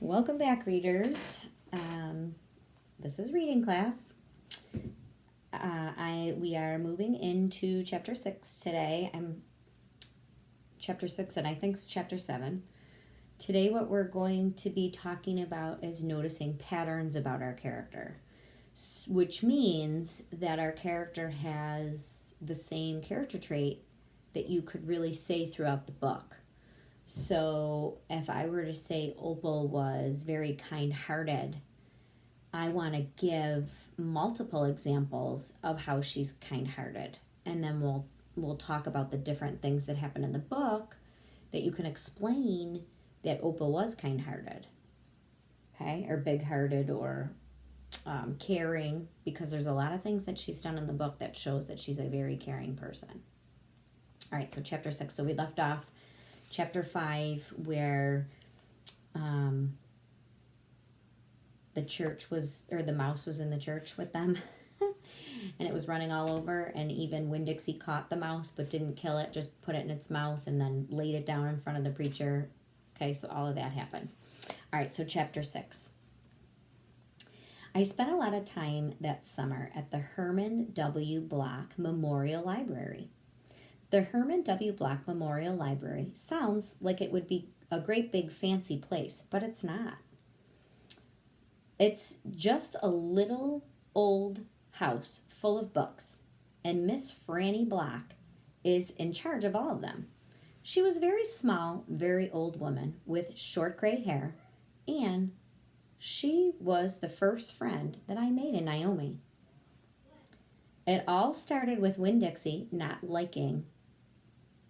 Welcome back, readers. This is reading class. We are moving into chapter 6 today. I'm chapter 6 and I think it's chapter 7. Today what we're going to be talking about is noticing patterns about our character, which means that our character has the same character trait that you could really say throughout the book. So if I were to say Opal was very kind-hearted, I want to give multiple examples of how she's kind-hearted. And then we'll talk about the different things that happen in the book that you can explain that Opal was kind-hearted. Okay? Or big-hearted or caring, because there's a lot of things that she's done in the book that shows that she's a very caring person. All right, so chapter 6. So we left off chapter 5 where the mouse was in the church with them and it was running all over, and even Winn-Dixie caught the mouse but didn't kill it, just put it in its mouth and then laid it down in front of the preacher. Okay, so all of that happened. All right, so chapter 6. I spent a lot of time that summer at the Herman W. Block Memorial Library. The Herman W. Block Memorial Library sounds like it would be a great big fancy place, but it's not. It's just a little old house full of books, and Miss Franny Block is in charge of all of them. She was a very small, very old woman with short gray hair, and she was the first friend that I made in Naomi. It all started with Winn-Dixie not liking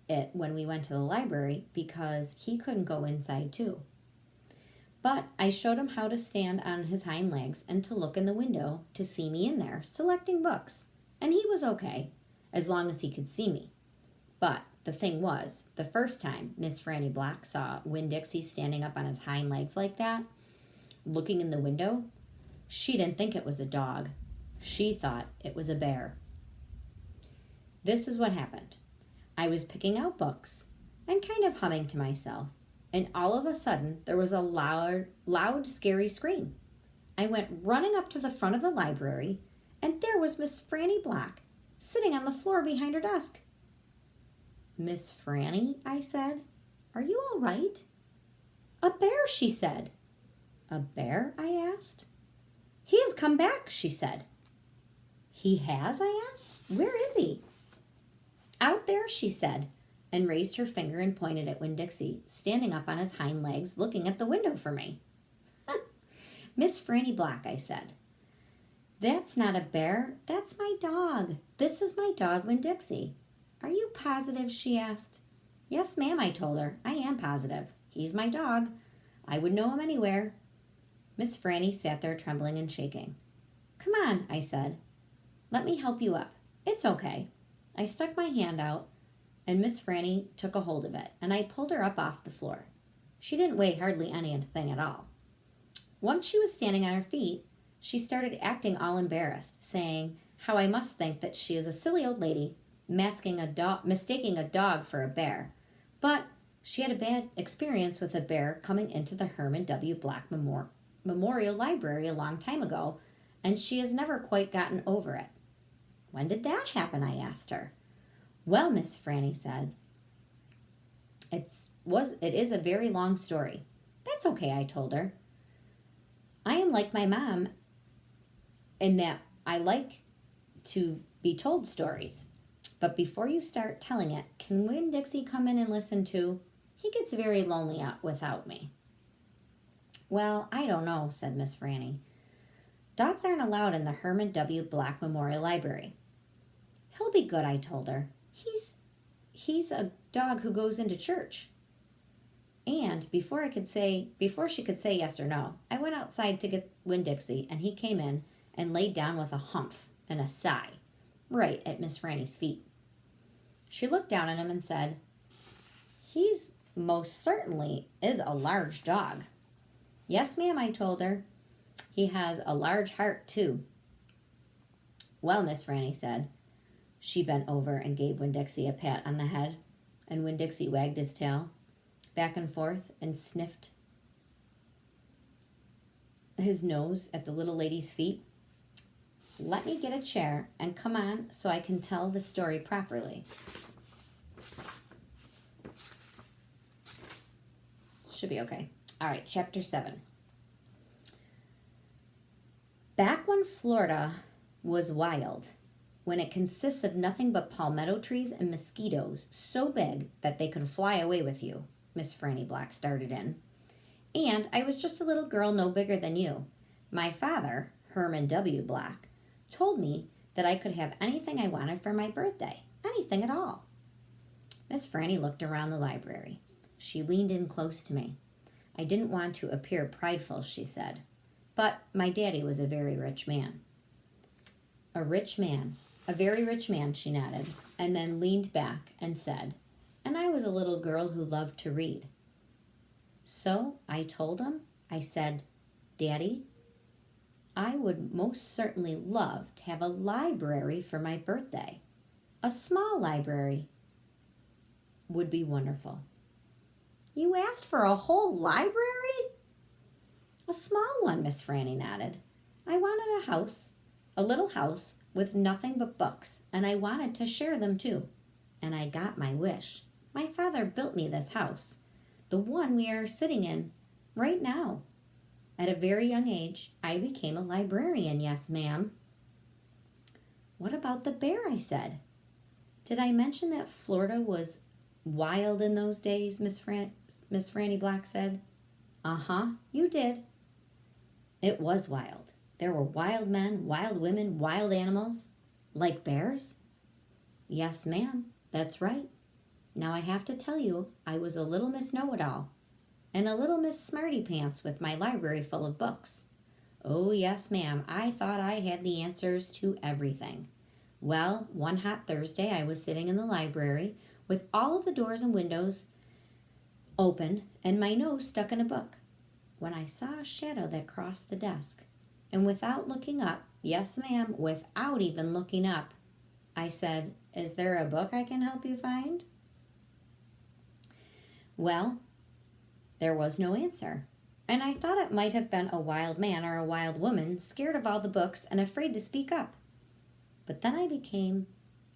it when we went to the library because he couldn't go inside too. But I showed him how to stand on his hind legs and to look in the window to see me in there selecting books, and he was okay as long as he could see me. But the thing was, the first time Miss Franny Block saw Winn-Dixie standing up on his hind legs like that, looking in the window, she didn't think it was a dog. She thought it was a bear. This is what happened. I was picking out books and kind of humming to myself, and all of a sudden there was a loud, scary scream. I went running up to the front of the library, and there was Miss Franny Block sitting on the floor behind her desk. "Miss Franny," I said, "are you all right?" "A bear," she said. "A bear?" I asked. "He has come back," she said. "He has?" I asked. "Where is he?" "Out there," she said, and raised her finger and pointed at Winn-Dixie, standing up on his hind legs, looking at the window for me. "Miss Franny Block," I said, "that's not a bear, that's my dog. This is my dog, Winn-Dixie." "Are you positive?" she asked. "Yes, ma'am," I told her. "I am positive. He's my dog. I would know him anywhere." Miss Franny sat there trembling and shaking. "Come on," I said. "Let me help you up. It's okay." I stuck my hand out, and Miss Franny took a hold of it, and I pulled her up off the floor. She didn't weigh hardly anything at all. Once she was standing on her feet, she started acting all embarrassed, saying how I must think that she is a silly old lady mistaking a dog for a bear. But she had a bad experience with a bear coming into the Herman W. Block Memorial Library a long time ago, and she has never quite gotten over it. "When did that happen?" I asked her. "Well," Miss Franny said, it is a very long story." "That's okay," I told her. "I am like my mom in that I like to be told stories. But before you start telling it, can Winn-Dixie come in and listen too? He gets very lonely out without me." "Well, I don't know," said Miss Franny. "Dogs aren't allowed in the Herman W. Block Memorial Library." "He'll be good," I told her. He's a dog who goes into church." And before she could say yes or no, I went outside to get Winn-Dixie, and he came in and laid down with a humph and a sigh right at Miss Franny's feet. She looked down at him and said, "He's most certainly is a large dog." "Yes, ma'am," I told her. "He has a large heart, too." "Well," Miss Franny said. She bent over and gave Winn-Dixie a pat on the head, and Winn-Dixie wagged his tail back and forth and sniffed his nose at the little lady's feet. Let me get a chair and come on so I can tell the story properly. Should be okay. All right, chapter 7. Back when Florida was wild, when it consists of nothing but palmetto trees and mosquitoes so big that they could fly away with you, Miss Franny Black started in. And I was just a little girl no bigger than you. My father, Herman W. Black, told me that I could have anything I wanted for my birthday, anything at all. Miss Franny looked around the library. She leaned in close to me. I didn't want to appear prideful, she said, but my daddy was a very rich man. A very rich man, she nodded, and then leaned back and said, and I was a little girl who loved to read. So I told him, I said, Daddy, I would most certainly love to have a library for my birthday. A small library would be wonderful. You asked for a whole library? A small one, Miss Franny nodded. I wanted a little house with nothing but books, and I wanted to share them too. And I got my wish. My father built me this house, the one we are sitting in right now. At a very young age, I became a librarian, yes, ma'am. What about the bear, I said. Did I mention that Florida was wild in those days, Miss Franny Black said. Uh-huh, you did. It was wild. There were wild men, wild women, wild animals. Like bears? Yes, ma'am, that's right. Now I have to tell you, I was a little Miss Know-It-All and a little Miss Smarty Pants with my library full of books. Oh, yes, ma'am, I thought I had the answers to everything. Well, one hot Thursday, I was sitting in the library with all of the doors and windows open and my nose stuck in a book, when I saw a shadow that crossed the desk. And without looking up, yes, ma'am, without even looking up, I said, Is there a book I can help you find? Well, there was no answer, and I thought it might have been a wild man or a wild woman, scared of all the books and afraid to speak up. But then I became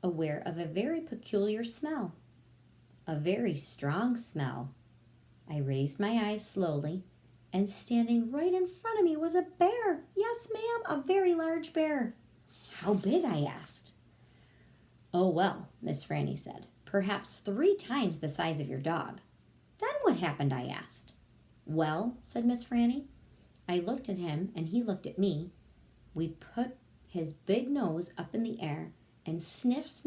aware of a very peculiar smell, a very strong smell. I raised my eyes slowly, and standing right in front of me was a bear. Yes, ma'am, a very large bear. How big? I asked. Oh, well, Miss Franny said, perhaps 3 times the size of your dog. Then what happened? I asked. Well, said Miss Franny, I looked at him and he looked at me. We put his big nose up in the air and sniffed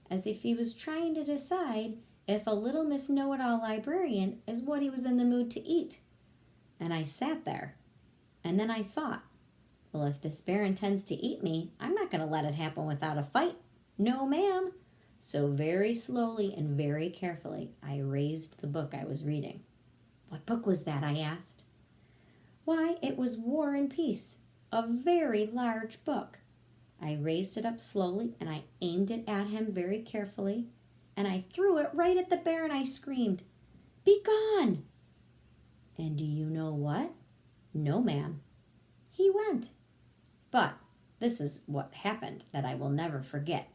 as if he was trying to decide if a little Miss Know-It-All librarian is what he was in the mood to eat. And I sat there, and then I thought, well, if this bear intends to eat me, I'm not going to let it happen without a fight. No, ma'am. So very slowly and very carefully, I raised the book I was reading. What book was that? I asked. Why, it was War and Peace, a very large book. I raised it up slowly, and I aimed it at him very carefully, and I threw it right at the bear, and I screamed, Be gone! And do you know what? No, ma'am. He went. But this is what happened that I will never forget.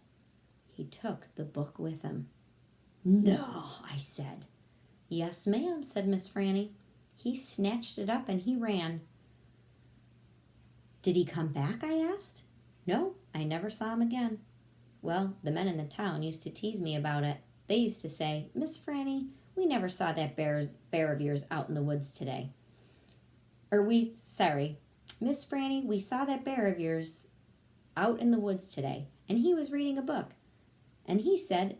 He took the book with him. No, I said. Yes, ma'am, said Miss Franny. He snatched it up and he ran. Did he come back? I asked. No, I never saw him again. Well, the men in the town used to tease me about it. They used to say, Miss Franny, we never saw that bear of yours out in the woods today. Miss Franny, we saw that bear of yours out in the woods today, and he was reading a book. And he said,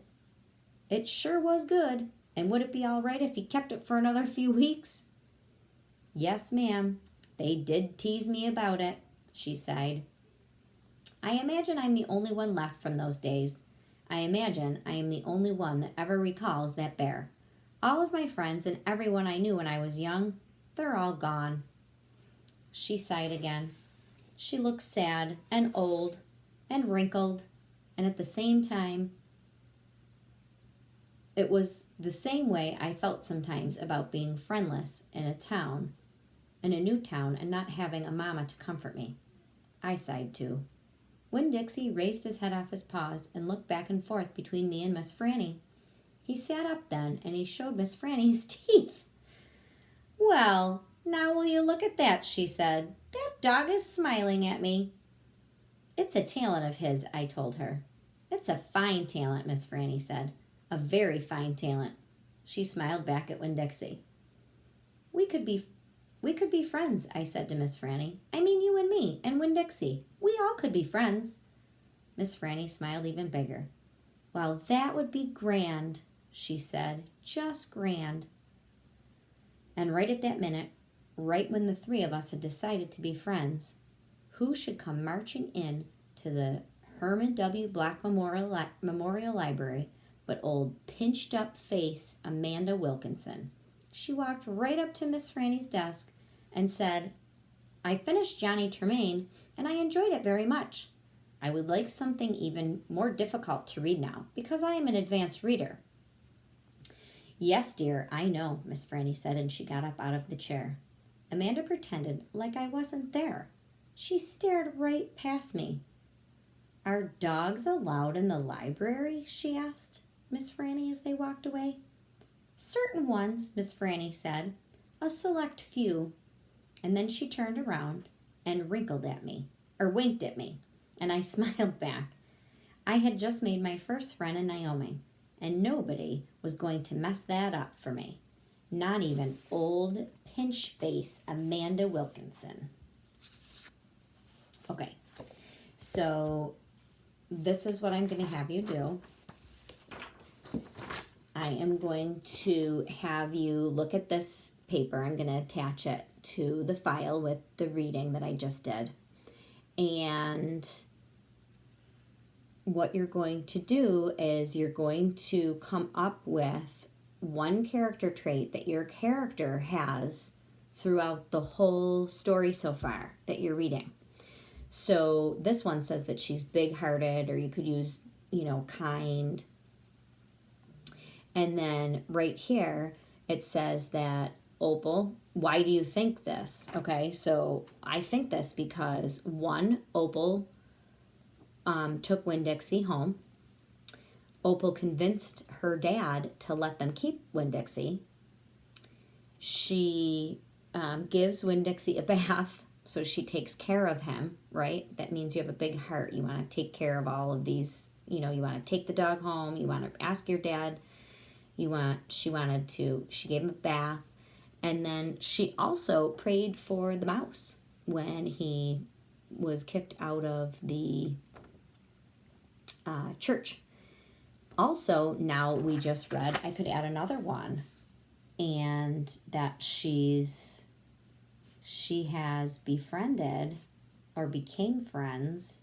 it sure was good, and would it be all right if he kept it for another few weeks? Yes, ma'am, they did tease me about it, she sighed. I imagine I'm the only one left from those days. I imagine I am the only one that ever recalls that bear. All of my friends and everyone I knew when I was young, they're all gone. She sighed again. She looked sad and old and wrinkled, and at the same time, it was the same way I felt sometimes about being friendless in a town in a new town and not having a mama to comfort me. I sighed too. Winn-Dixie raised his head off his paws and looked back and forth between me and Miss Franny. He sat up then, and he showed Miss Franny his teeth. "Well, now will you look at that," she said. "That dog is smiling at me." "It's a talent of his," I told her. "It's a fine talent," Miss Franny said. "A very fine talent." She smiled back at Winn-Dixie. We could be friends," I said to Miss Franny. "I mean you and me and Winn-Dixie. We all could be friends." Miss Franny smiled even bigger. "Well, that would be grand," she said. "Just grand." And right at that minute, right when the three of us had decided to be friends, who should come marching in to the Herman W. Black Memorial Library but old pinched-up face Amanda Wilkinson. She walked right up to Miss Franny's desk and said, "I finished Johnny Tremain, and I enjoyed it very much. I would like something even more difficult to read now, because I am an advanced reader." "Yes, dear, I know," Miss Franny said, and she got up out of the chair. Amanda pretended like I wasn't there. She stared right past me. "Are dogs allowed in the library?" she asked Miss Franny as they walked away. "Certain ones," Miss Franny said. "A select few." And then she turned around and winked at me, and I smiled back. I had just made my first friend in Naomi, and nobody was going to mess that up for me. Not even old pinch face Amanda Wilkinson. Okay, so this is what I'm going to have you do. I am going to have you look at this paper. I'm going to attach it to the file with the reading that I just did. And what you're going to do is you're going to come up with one character trait that your character has throughout the whole story so far that you're reading. So this one says that she's big-hearted, or you could use, kind. And then right here, it says that Opal, why do you think this? Okay, so I think this because, one, Opal took Winn-Dixie home. Opal convinced her dad to let them keep Winn-Dixie. She gives Winn-Dixie a bath, so she takes care of him, right? That means you have a big heart. You want to take care of all of these, you want to take the dog home. You want to ask your dad. She gave him a bath. And then she also prayed for the mouse when he was kicked out of the church. Also, now we just read, I could add another one, and that she has befriended or became friends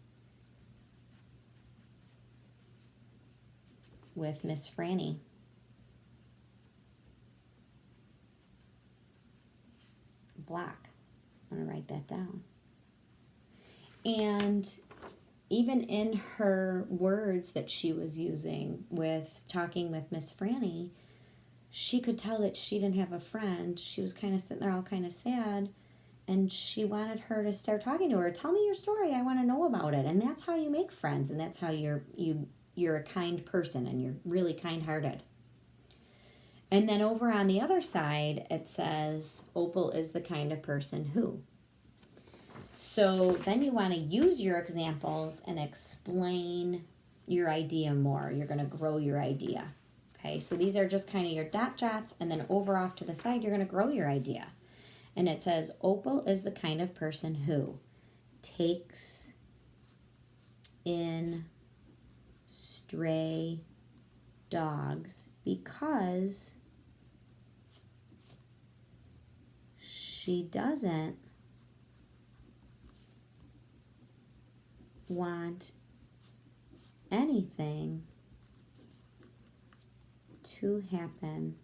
with Miss Franny. Black. I'm going to write that down. And even in her words that she was using with talking with Miss Franny, she could tell that she didn't have a friend. She was kind of sitting there all kind of sad, and she wanted her to start talking to her. "Tell me your story. I want to know about it." And that's how you make friends, and that's how you're a kind person, and you're really kind-hearted. And then over on the other side, it says, Opal is the kind of person who. So then you want to use your examples and explain your idea more. You're going to grow your idea. Okay, so these are just kind of your dot jots, and then over off to the side, you're going to grow your idea. And it says, Opal is the kind of person who takes in stray dogs because she doesn't want anything to happen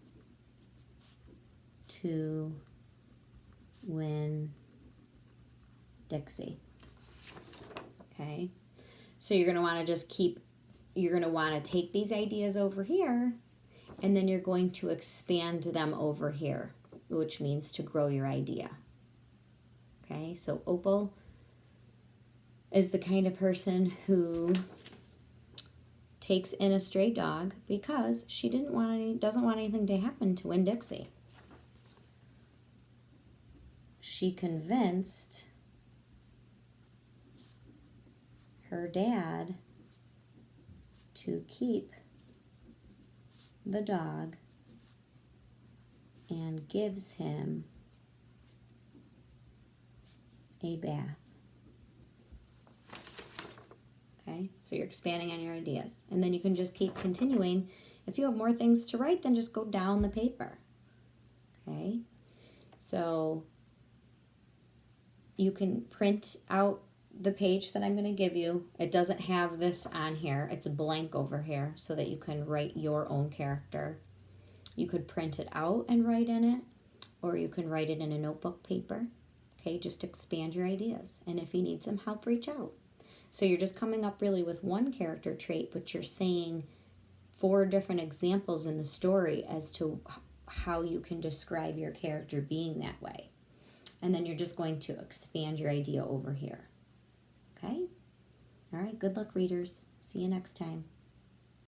to Winn-Dixie. Okay, so you're going to want to take these ideas over here, and then you're going to expand them over here, which means to grow your idea. Okay, so Opal is the kind of person who takes in a stray dog because she doesn't want anything to happen to Winn-Dixie. She convinced her dad to keep the dog and gives him a bath. Okay, so you're expanding on your ideas. And then you can just keep continuing. If you have more things to write, then just go down the paper. Okay, so you can print out the page that I'm going to give you. It doesn't have this on here. It's blank over here so that you can write your own character. You could print it out and write in it, or you can write it in a notebook paper. Okay, just expand your ideas. And if you need some help, reach out. So you're just coming up really with one character trait, but you're saying 4 different examples in the story as to how you can describe your character being that way. And then you're just going to expand your idea over here. Okay? All right, good luck, readers. See you next time.